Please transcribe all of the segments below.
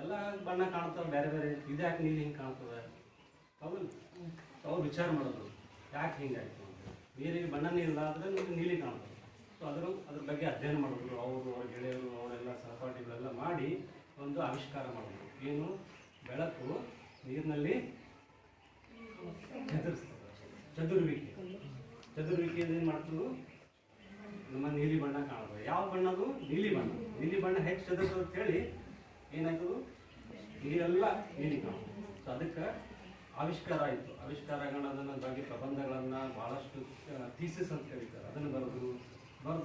ಎಲ್ಲ ಬಣ್ಣ ಕಾಣ್ತವೆ ಬೇರೆ ಬೇರೆ, ಇದು ಯಾಕೆ ನೀರು ಹಿಂಗೆ ಕಾಣ್ತದೆ ಹೌದು. ಅವ್ರು ವಿಚಾರ ಮಾಡೋದು ಯಾಕೆ ಹಿಂಗಾಯ್ತು ಅಂತ. ನೀರಿಗೆ ಬಣ್ಣನೇ ಇಲ್ಲ ಆದರೆ ನಿಮಗೆ ನೀಲಿ ಕಾಣ್ತದೆ. ಸೊ ಅದ್ರ ಬಗ್ಗೆ ಅಧ್ಯಯನ ಮಾಡೋದು, ಅವರು ಅವ್ರ ಗೆಳೆಯರು ಅವರೆಲ್ಲ ಸಹಪಾಠಿಗಳೆಲ್ಲ ಮಾಡಿ ಒಂದು ಆವಿಷ್ಕಾರ ಮಾಡೋದು. ಏನು ಬೆಳಕು ನೀರಿನಲ್ಲಿ ಚದುರುವಿಕೆ ಏನು ಮಾಡ್ತದೆ, ನಮ್ಮ ನೀಲಿ ಬಣ್ಣ ಕಾಣ್ತದೆ. ಯಾವ ಬಣ್ಣದು? ನೀಲಿ ಬಣ್ಣ. ನೀಲಿ ಬಣ್ಣ ಹೆಚ್ಚು ಚದುರ್ತದೆ ಅಂತೇಳಿ ಏನಾಯ್ತದು, ನೀರೆಲ್ಲ ನೀಲಿ ಕಾಣ್ತದೆ. ಸೊ ಅದಕ್ಕೆ ಆವಿಷ್ಕಾರ ಆಯಿತು. ಆವಿಷ್ಕಾರಗಳನ್ನ ಬಗ್ಗೆ ಪ್ರಬಂಧಗಳನ್ನು ಭಾಳಷ್ಟು ಥೀಸಿಸ್ ಅಂತ ಕರೀತಾರೆ, ಅದನ್ನು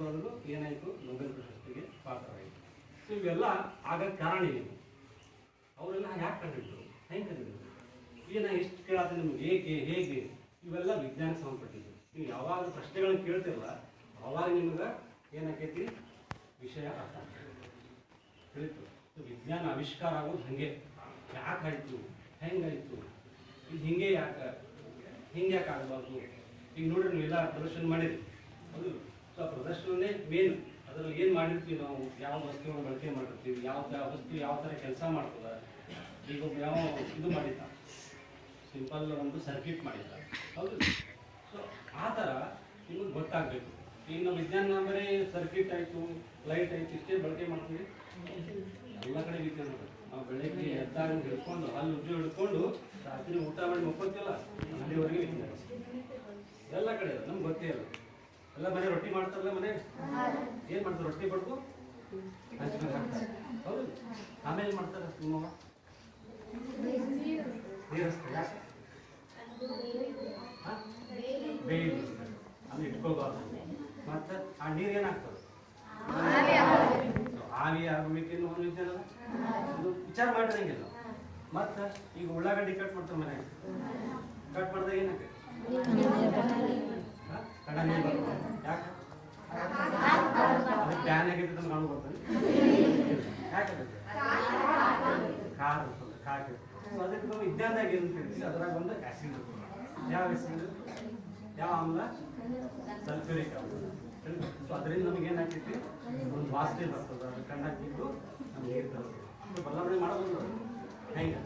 ಬರೆದು ಏನಾಯಿತು, ನೊಬೆಲ್ ಪ್ರಶಸ್ತಿಗೆ ಪಾತ್ರವಾಯಿತು. ಸೊ ಇವೆಲ್ಲ ಆಗಕ್ಕೆ ಕಾರಣ ಏನು, ಅವರೆಲ್ಲ ಯಾಕೆ ಕಂಡಿದ್ರು, ಹೆಂಗೆ ಕಂಡಿದ್ರು, ಈಗ ಎಷ್ಟು ಕೇಳತ್ತೆ ನಿಮ್ಗೆ, ಏಕೆ ಹೇಗೆ, ಇವೆಲ್ಲ ವಿಜ್ಞಾನಕ್ಕೆ ಸಂಬಂಧಪಟ್ಟಿದ್ದು. ನೀವು ಯಾವಾಗ ಪ್ರಶ್ನೆಗಳನ್ನ ಕೇಳ್ತಿರಲ್ಲ ಅವಾಗ ನಿಮ್ಗೆ ಏನಾಕೈತಿ, ವಿಷಯ ಅರ್ಥ ತಿಳಿತು. ವಿಜ್ಞಾನ ಆವಿಷ್ಕಾರ ಆಗೋದು ಹಾಗೆ, ಯಾಕಾಯಿತು, ಹೆಂಗಾಯಿತು, ಇದು ಹಿಂಗೆ ಯಾಕೆ ಆಗಬಾರ್ದು. ಈಗ ನೋಡ್ರಿ ನೀವೆಲ್ಲ ಪ್ರದರ್ಶನ ಮಾಡಿರಿ ಹೌದು. ಸೊ ಆ ಪ್ರದರ್ಶನನೇ ಮೇನ್. ಅದರಲ್ಲಿ ಏನು ಮಾಡಿರ್ತೀವಿ ನಾವು, ಯಾವ ವಸ್ತುವನ್ನು ಬಳಕೆ ಮಾಡಿರ್ತೀವಿ, ಯಾವ ವಸ್ತು ಯಾವ ಥರ ಕೆಲಸ ಮಾಡ್ತದೆ. ಈಗ ಯಾವ ಇದು ಮಾಡಿದ್ದ, ಸಿಂಪಲ್ ಒಂದು ಸರ್ಕ್ಯೂಟ್ ಮಾಡಿದ್ದ ಹೌದು. ಸೊ ಆ ಥರ ನಿಮಗೆ ಗೊತ್ತಾಗಬೇಕು. ಈಗ ನಾವು ವಿಜ್ಞಾನ ಬರೀ ಸರ್ಕ್ಯೂಟ್ ಆಯಿತು, ಲೈಟ್ ಆಯಿತು ಇಷ್ಟೇ ಬಳಕೆ ಮಾಡ್ತೀವಿ. ಎಲ್ಲ ಕಡೆ ವಿಜ್ಞಾನ ನಾವು ಬೆಳಗ್ಗೆ ಎದ್ದಾಗ ಹಿಡ್ಕೊಂಡು ಅಲ್ಲಿ ಉಜ್ಜು ಹಿಡ್ಕೊಂಡು ರಾತ್ರಿ ಊಟ ಮಾಡಿ ಮಕ್ಕೋತಿಲ್ಲ ಅಲ್ಲಿವರೆಗೆ ವಿಜ್ಞಾನ ಎಲ್ಲ ಕಡೆ ನಮ್ಗೆ ಗೊತ್ತೇ ಇಲ್ಲ. ಎಲ್ಲ ಮನೆ ರೊಟ್ಟಿ ಮಾಡ್ತಾರಲ್ಲ, ಮನೆ ಏನು ಮಾಡ್ತಾರೆ, ರೊಟ್ಟಿ ಬಡ್ದು ಹಂಚ್ಕೊಂಡು ಹಾಕ್ತಾರೆ ಹೌದು. ಆಮೇಲೆ ಮಾಡ್ತಾರೆ ನಿಮ್ಮವ್ವ ನೀರು ಹಚ್ತಾರೆ, ಬೇಯಿ ಅಲ್ಲಿ ಇಟ್ಕೋಬಾರ್ದು. ಮತ್ತು ಆ ನೀರು ಏನಾಗ್ತದೆ, ಆವಿ ಆಗಬೇಕೇನು ಒಂದು ವಿಜ್ಞಾನ ಅದು ವಿಚಾರ ಮಾಡಿದಂಗಿಲ್ಲ. ಮತ್ತು ಈಗ ಉಳ್ಳಾಗಡ್ಡಿ ಕಟ್ ಮಾಡ್ತಾರೆ ಮನೆಯಾಗ, ಕಟ್ ಮಾಡಿದಾಗ ಏನಕ್ಕೆ ಕಡ ನೀರು ಬರ್ತದೆ, ಯಾಕೆ ಅದಕ್ಕೆ ಪ್ಯಾನ್ ಆಗೈತೆ ನಮ್ಗೆ ಕಾಣು ಬರ್ತದೆ, ಯಾಕಾಗುತ್ತೆ ಖಾರ ಇರ್ತದೆ, ಖಾರ ಇರ್ತದೆ. ಅದಕ್ಕೆ ನಾವು ವಿಜ್ಞಾನದಾಗ ಏನು ತಿಳಿಸಿ ಅದರಾಗ ಒಂದು ಆ್ಯಸಿಡ್ ಇರ್ತದೆ. ಯಾವ ಆ್ಯಸಿಡ್, ಯಾವ ಆಮ್ಲ, ಸಲ್ಫ್ಯೂರಿಕ್ ಆಮ್ಲ. ಸೊ ಅದರಿಂದ ನಮಗೆ ಏನಾಗ್ತೈತಿ, ಒಂದು ವಾಸನೆ ಬರ್ತದೆ, ಅದು ಕಣ್ಣು ಹಾಕಿದ್ದು ನಮ್ಗೆ ನೀರು ತರ್ತದೆ. ಬದಲಾವಣೆ ಮಾಡೋದು ಹೆಂಗೆ,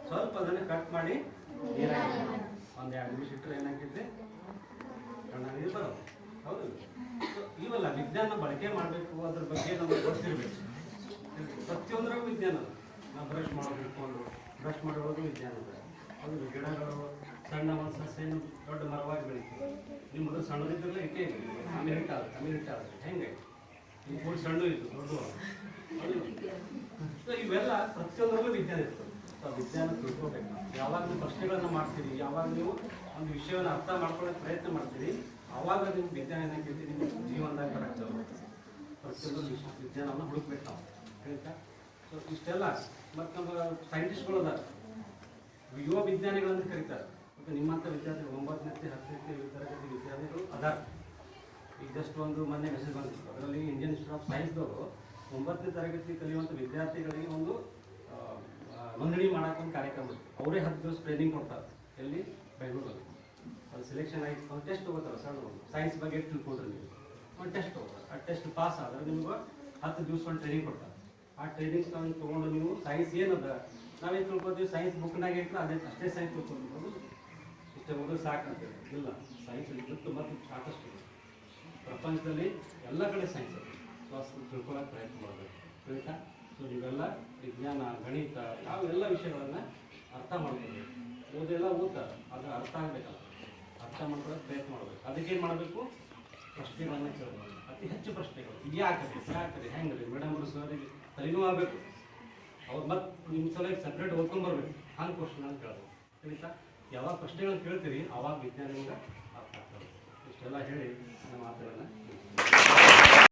ಸ್ವಲ್ಪ ಅದನ್ನು ಕಟ್ ಮಾಡಿ ನೀರಾಗಿ ಒಂದು 2 ನಿಮಿಷ ಇಟ್ಟರೆ ಏನಾಗ್ತೈತಿ, ಕಣ್ಣ ನೀರು ಬರೋದು ಹೌದು. ಸೊ ಇವೆಲ್ಲ ವಿಜ್ಞಾನ ಬಳಕೆ ಮಾಡಬೇಕು, ಅದ್ರ ಬಗ್ಗೆ ನಮಗೆ ಗೊತ್ತಿರಬೇಕು. ಪ್ರತಿಯೊಂದರಾಗೂ ವಿಜ್ಞಾನ. ನಾವು ಬ್ರಷ್ ಮಾಡೋದು ಇಟ್ಕೊಂಡು ಬ್ರಷ್ ಮಾಡೋದು ವಿಜ್ಞಾನ ಅದು. ಗಿಡಗಳು ಸಣ್ಣ ಒಂದು ಸಸ್ಯನ ದೊಡ್ಡ ಮರವಾಗಿ ಬೆಳೀತದೆ. ನಿಮ್ಮದು ಸಣ್ಣದಿದ್ರಲ್ಲ ಇಟ್ಟೇ ಇದೆ, ಆಮೇಲೆ ಹಿಟ್ಟಾಗುತ್ತೆ ಹೆಂಗೆ, ಈ ಕೂಡ ಸಣ್ಣ ಇತ್ತು ದೊಡ್ಡ ಅದು. ಸೊ ಇವೆಲ್ಲ ಪ್ರತಿಯೊಂದರಲ್ಲೂ ವಿಜ್ಞಾನ ಇರ್ತದೆ. ಸೊ ವಿಜ್ಞಾನ ತಿಳ್ಕೊಬೇಕು. ಯಾವಾಗ ನೀವು ಪ್ರಶ್ನೆಗಳನ್ನು ಮಾಡ್ತೀರಿ, ಯಾವಾಗ ನೀವು ಒಂದು ವಿಷಯವನ್ನು ಅರ್ಥ ಮಾಡ್ಕೊಳ್ಳೋಕೆ ಪ್ರಯತ್ನ ಮಾಡ್ತೀರಿ, ಆವಾಗ ನಿಮ್ಮ ವಿಜ್ಞಾನ ಏನಾಗ್ತೈತಿ, ನಿಮ್ಮ ಜೀವನದಾಗ ಬರಾಗ್ತದೆ. ಪ್ರತಿಯೊಂದು ವಿಜ್ಞಾನವನ್ನು ಹುಡುಕ್ಬೇಕು ನಾವು ಹೇಳ್ತಾ. ಸೊ ಇಷ್ಟೆಲ್ಲ ಮತ್ತು ನಮ್ಮ ಸೈಂಟಿಸ್ಟ್ಗಳು ಅದಾರ, ಯುವ ವಿಜ್ಞಾನಿಗಳಂತ ಕರೀತಾರೆ. ಮತ್ತು ನಿಮ್ಮಂಥ ವಿದ್ಯಾರ್ಥಿಗಳು 9ನೇ 10ನೇ ತರಗತಿ ವಿದ್ಯಾರ್ಥಿಗಳು ಅದಾರ. ಈಗ ಜಸ್ಟ್ ಒಂದು ಮೊನ್ನೆ ಮೆಸೇಜ್ ಬಂದಿತ್ತು, ಅದರಲ್ಲಿ ಇಂಡಿಯನ್ ಇನ್ಸ್ಟಿಟ್ಯೂಟ್ ಆಫ್ ಸೈನ್ಸ್ದವರು 9ನೇ ತರಗತಿ ಕಲಿಯುವಂಥ ವಿದ್ಯಾರ್ಥಿಗಳಿಗೆ ಒಂದು ನೋಂದಣಿ ಮಾಡೋಕೆ ಒಂದು ಕಾರ್ಯಕ್ರಮ ಇತ್ತು. ಅವರೇ 10 ದಿವಸ ಟ್ರೈನಿಂಗ್ ಕೊಡ್ತಾರೆ. ಎಲ್ಲಿ? ಬೆಂಗಳೂರಲ್ಲಿ. ಅದು ಸೆಲೆಕ್ಷನ್ ಆಗಿ ಒಂದು ಟೆಸ್ಟ್ ತೊಗೋತಾರೆ. ಸಣ್ಣ ಒಂದು ಸೈನ್ಸ್ ಬಗ್ಗೆ ತಿಳ್ಕೊಂಡ್ರೆ ನೀವು ಒಂದು ಟೆಸ್ಟ್ ತೊಗೋತಾರೆ. ಆ ಟೆಸ್ಟ್ ಪಾಸ್ ಆದರೆ ನಿಮ್ಗೆ 10 ದಿವಸ ಒಂದು ಟ್ರೈನಿಂಗ್ ಕೊಡ್ತಾರೆ. ಆ ಟ್ರೈನಿಂಗ್ ತೊಗೊಂಡು ನೀವು ಸೈನ್ಸ್ ಏನದ, ನಾವೇನು ತಿಳ್ಕೊತೀವಿ, ಸೈನ್ಸ್ ಬುಕ್ನಾಗ ಇಟ್ಟು ಅಷ್ಟೇ ಸೈನ್ಸ್ ತಿಳ್ಕೊತೀವಿ, ಇಷ್ಟೇ ಓದೋದು ಸಾಕಂತೇಳಿ. ಇಲ್ಲ, ಸೈನ್ಸ್ ಇದ್ದು ಮತ್ತು ಸಾಕಷ್ಟು ಪ್ರಪಂಚದಲ್ಲಿ ಎಲ್ಲ ಕಡೆ ಸೈನ್ಸ್ ಅದು. ಸೊ ಅಷ್ಟು ತಿಳ್ಕೊಳ್ಳೋಕೆ ಪ್ರಯತ್ನ ಮಾಡಬೇಕು ತಿಳಿತಾ. ಸೊ ನೀವೆಲ್ಲ ವಿಜ್ಞಾನ, ಗಣಿತ, ಎಲ್ಲ ವಿಷಯಗಳನ್ನು ಅರ್ಥ ಮಾಡ್ಕೋಬೇಕು. ಓದೆಲ್ಲ ಓದ್ತಾರೆ, ಅದು ಅರ್ಥ ಆಗಬೇಕಲ್ಲ, ಅರ್ಥ ಮಾಡ್ಕೊಳ್ಳೋಕೆ ಪ್ರಯತ್ನ ಮಾಡಬೇಕು. ಅದಕ್ಕೇನು ಮಾಡಬೇಕು, ಪ್ರಶ್ನೆಗಳನ್ನು ಕೇಳಬೇಕು, ಅತಿ ಹೆಚ್ಚು ಪ್ರಶ್ನೆಗಳು. ಯಾಕರಿ ಹೆಂಗ್ರಿ ಮೇಡಮ್ ಅವರು ಸರಿಗೆ ತಲೆನೂ ಆಗಬೇಕು, ಅವ್ರು ಮತ್ತು ನಿಮ್ಮ ಸಲುವಾಗಿ ಸಪ್ರೇಟ್ ಓದ್ಕೊಂಡ್ಬರ್ಬೇಕು. ಹಂಗೆ ಕ್ವಶನ್ ಕೇಳಬೇಕು ತಿಳಿತಾ. ಯಾವಾಗ ಪ್ರಶ್ನೆಗಳನ್ನು ಕೇಳ್ತೀರಿ ಆವಾಗ ವಿಜ್ಞಾನ ನಿಮ್ಗೆ ಅರ್ಥ ಆಗ್ತದೆ. ಇಷ್ಟೆಲ್ಲ ಹೇಳಿ ನನ್ನ ಮಾತುಗಳನ್ನು